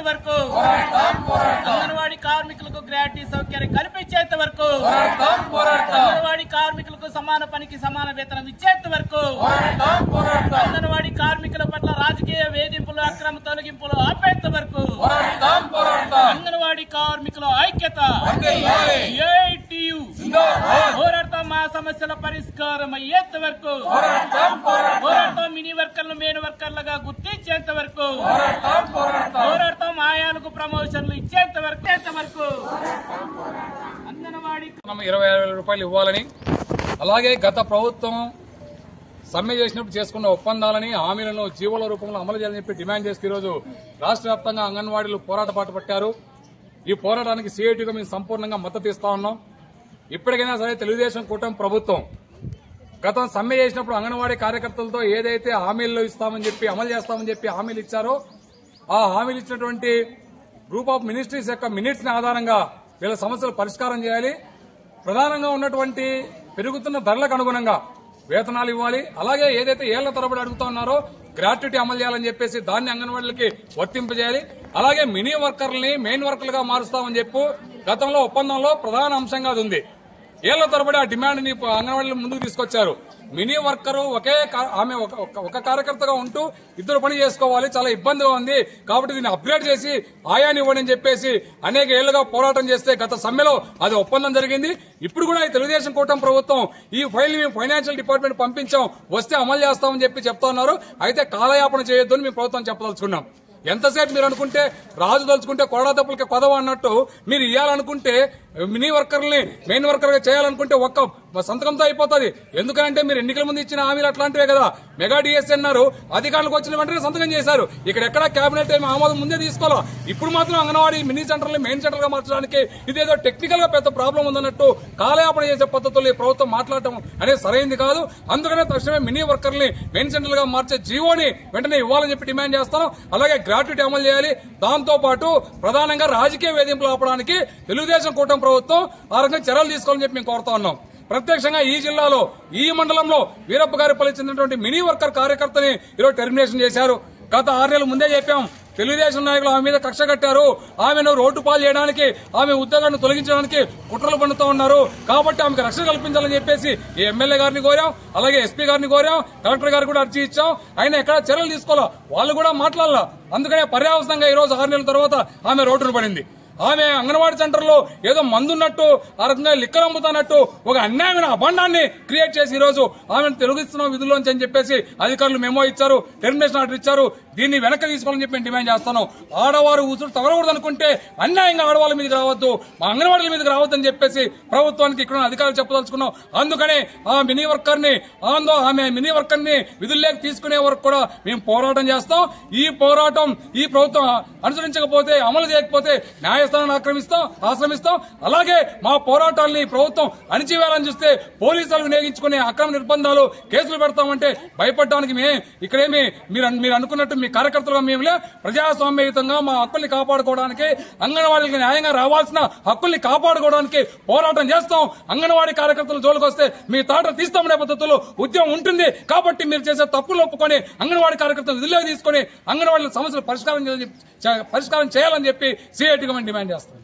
వరకు అంగన్వాడీ కార్మికులకు గ్రాట్యుటీ సౌకర్యం కల్పించేంత వరకు అంగన్వాడీ కార్మికులకు సమాన పనికి సమాన వేతనం ఇచ్చేంత వరకు అంగన్వాడీ కార్మికుల పట్ల రాజకీయ వేధింపులు అక్రమ తొలగింపులు ఆపేంత వరకు అంగన్వాడీ కార్మికుల ఐక్యత పోరాడతాం. మా సమస్యల పరిష్కారం అయ్యేంత వరకు పోరాడతాం. మినీ వర్కర్లు మెయిన్ వర్కర్లుగా గుర్తించేంత వరకు పోరాడతాం. ఆయాలకు ప్రమోషన్లు ఇచ్చేంత వరకు అంగన్వాడీ 25,000 రూపాయలు ఇవ్వాలని, అలాగే గత ప్రభుత్వం సమ్మె చేసినప్పుడు చేసుకున్న ఒప్పందాలని హామీలను జీవోల రూపంలో అమలు చేయాలని చెప్పి డిమాండ్ చేస్తూ ఈరోజు రాష్ట్ర వ్యాప్తంగా అంగన్వాడీలు పోరాట పాటు పట్టారు. ఈ పోరాటానికి సిఐటిగా మేము సంపూర్ణంగా మద్దతు ఇస్తా ఉన్నాం. ఇప్పటికైనా సరే తెలుగుదేశం కూటమి ప్రభుత్వం గతం సమ్మె చేసినప్పుడు అంగన్వాడీ కార్యకర్తలతో ఏదైతే హామీలు ఇస్తామని చెప్పి అమలు చేస్తామని చెప్పి హామీలు ఇచ్చారో ఆ హామీలు ఇచ్చినటువంటి గ్రూప్ ఆఫ్ మినిస్ట్రీస్ యొక్క మినిట్స్ ని ఆధారంగా వీళ్ళ సమస్యలు పరిష్కారం చేయాలి. ప్రధానంగా ఉన్నటువంటి పెరుగుతున్న ధరలకు అనుగుణంగా వేతనాలు ఇవ్వాలి. అలాగే ఏదైతే ఏళ్ల తరబడి అడుగుతా ఉన్నారో గ్రాట్యుటీ అమలు చేయాలని చెప్పేసి దాన్ని అంగన్వాడీలకి వర్తింపజేయాలి. అలాగే మినీ వర్కర్లని మెయిన్ వర్కర్లుగా మారుస్తామని చెప్పి గతంలో ఒప్పందంలో ప్రధాన అంశంగా ఉంది. ఏళ్ల తరబడి ఆ డిమాండ్ ని అంగన్వాడీలు ముందుకు తీసుకొచ్చారు. మినీ వర్కరు ఆమె ఒక కార్యకర్తగా ఉంటూ ఇద్దరు పని చేసుకోవాలి, చాలా ఇబ్బందిగా ఉంది కాబట్టి దీన్ని అప్గ్రేడ్ చేసి ఆయాని ఇవ్వండి అని చెప్పేసి అనేక ఏళ్లుగా పోరాటం చేస్తే గత సమ్మెలో అది ఒప్పందం జరిగింది. ఇప్పుడు కూడా ఈ తెలుగుదేశం కూటమి ప్రభుత్వం ఈ ఫైల్ మేము ఫైనాన్షియల్ డిపార్ట్మెంట్ పంపించాం, వస్తే అమలు చేస్తామని చెప్పి చెప్తా ఉన్నారు. అయితే కాలయాపన చేయొద్దు అని మేము ప్రభుత్వం చెప్పదలుచుకున్నాం. ఎంతసేపు మీరు అనుకుంటే రాజు తలుచుకుంటే కొరడా తప్పులకి కొదవ అన్నట్టు మీరు ఇవ్వాలనుకుంటే మినీ వర్కర్ని మెయిన్ వర్కర్ గా చేయాలనుకుంటే ఒక్క సంతకంతో అయిపోతుంది. ఎందుకంటే మీరు ఎన్నికల ముందు ఇచ్చిన హామీలు అట్లాంటివే కదా. మెగా డిఎస్సీ అన్నారు, అధికారులకు వచ్చిన వెంటనే సంతకం చేశారు. ఇక్కడ ఎక్కడ కేబినెట్ ఏమి ఆమోదం ముందే తీసుకోవాలా. ఇప్పుడు మాత్రం అంగన్వాడీ మినీ సెంటర్లు మెయిన్ సెంటర్ గా మార్చడానికి ఇదేదో టెక్నికల్ గా పెద్ద ప్రాబ్లం ఉందన్నట్టు కాలయాపన చేసే పద్ధతులు ఈ ప్రభుత్వం మాట్లాడటం అనేది సరైంది కాదు. అందుకనే తక్షణమే మినీ వర్కర్ని మెయిన్ సెంటర్ గా మార్చే జీవోని వెంటనే ఇవ్వాలని చెప్పి డిమాండ్ చేస్తాం. అలాగే గ్రాట్యుటీ అమలు చేయాలి. దాంతో పాటు ప్రధానంగా రాజకీయ వేధింపులు ఆపడానికి తెలుగుదేశం కూటమి ప్రభుత్వం ఆ రకంగా చర్యలు తీసుకోవాలని చెప్పి మేము కోరుతా ఉన్నాం. ప్రత్యక్షంగా ఈ జిల్లాలో ఈ మండలంలో వీరప్పగారిపల్లి చెందినటువంటి మినీ వర్కర్ కార్యకర్తని ఈరోజు టెర్మినేషన్ చేశారు. గత 6 నెలల ముందే చెప్పాం, తెలుగుదేశం నాయకులు ఆమె మీద కక్ష కట్టారు. ఆమెను రోడ్డు పాలు చేయడానికి, ఆమె ఉద్యోగాన్ని తొలగించడానికి కుట్రలు పన్నుతూ ఉన్నారు. కాబట్టి ఆమెకు రక్షణ కల్పించాలని చెప్పేసి ఈ ఎమ్మెల్యే గారిని కోరాం, అలాగే ఎస్పీ గారిని కోరాం, కలెక్టర్ గారికి కూడా అర్జీ ఇచ్చాం. ఆయన ఎక్కడ చర్యలు తీసుకోవాలా, వాళ్ళు కూడా మాట్లాడాల. అందుకనే పర్యావసనంగా ఈ రోజు 6 నెలల తర్వాత ఆమె రోడ్డును పడింది. ఆమె అంగన్వాడీ సెంటర్లో ఏదో మందున్నట్టు ఆ రకంగా లిక్కర్ అమ్ముతున్నట్టు ఒక అన్యాయమైన అభండాన్ని క్రియేట్ చేసి ఈ రోజు ఆమెను తొలగిస్తున్నాం విధుల్లోంచి అని చెప్పేసి అధికారులు మెమో ఇచ్చారు, టెర్మినేషన్ ఆర్డర్ ఇచ్చారు. దీన్ని వెనక్కి తీసుకోవాలని చెప్పి డిమాండ్ చేస్తాను. ఆడవారు ఉసురు తగలకూడదు అనుకుంటే అన్యాయంగా ఆడవాళ్ళ మీదకి రావద్దు, మా అంగన్వాడీల మీదకి రావద్దని చెప్పేసి ప్రభుత్వానికి ఇక్కడ అధికారులు చెప్పదలుచుకున్నాం. అందుకనే ఆ మినీ వర్కర్ని ఆమె మినీ వర్కర్ని విధుల్లోకి తీసుకునే వరకు కూడా మేము పోరాటం చేస్తాం. ఈ పోరాటం ఈ ప్రభుత్వం అనుసరించకపోతే, అమలు చేయకపోతే న్యాయస్థానాన్ని ఆశ్రమిస్తాం. అలాగే మా పోరాటాన్ని ప్రభుత్వం అణిచివేయాలని చూస్తే పోలీసులు వినియోగించుకునే అక్రమ నిర్బంధాలు కేసులు పెడతామంటే భయపడడానికి ఇక్కడేమి మీరు అనుకున్నట్టు మీ కార్యకర్తలుగా మేములే. ప్రజాస్వామ్యయుతంగా మా హక్కుల్ని కాపాడుకోవడానికి, అంగన్వాడీలకు న్యాయంగా రావాల్సిన హక్కుల్ని కాపాడుకోవడానికి పోరాటం చేస్తాం. అంగన్వాడీ కార్యకర్తలు జోలికి వస్తే మీ తాట తీస్తామనే పద్ధతిలో ఉద్యమం ఉంటుంది. కాబట్టి మీరు చేసే తప్పులు ఒప్పుకొని అంగన్వాడీ కార్యకర్తలు విధుల్లోకి తీసుకుని అంగన్వాడీ సమస్యలు పరిష్కారం చేయాలని చెప్పి సిఐటిగా డిమాండ్ చేస్తాం.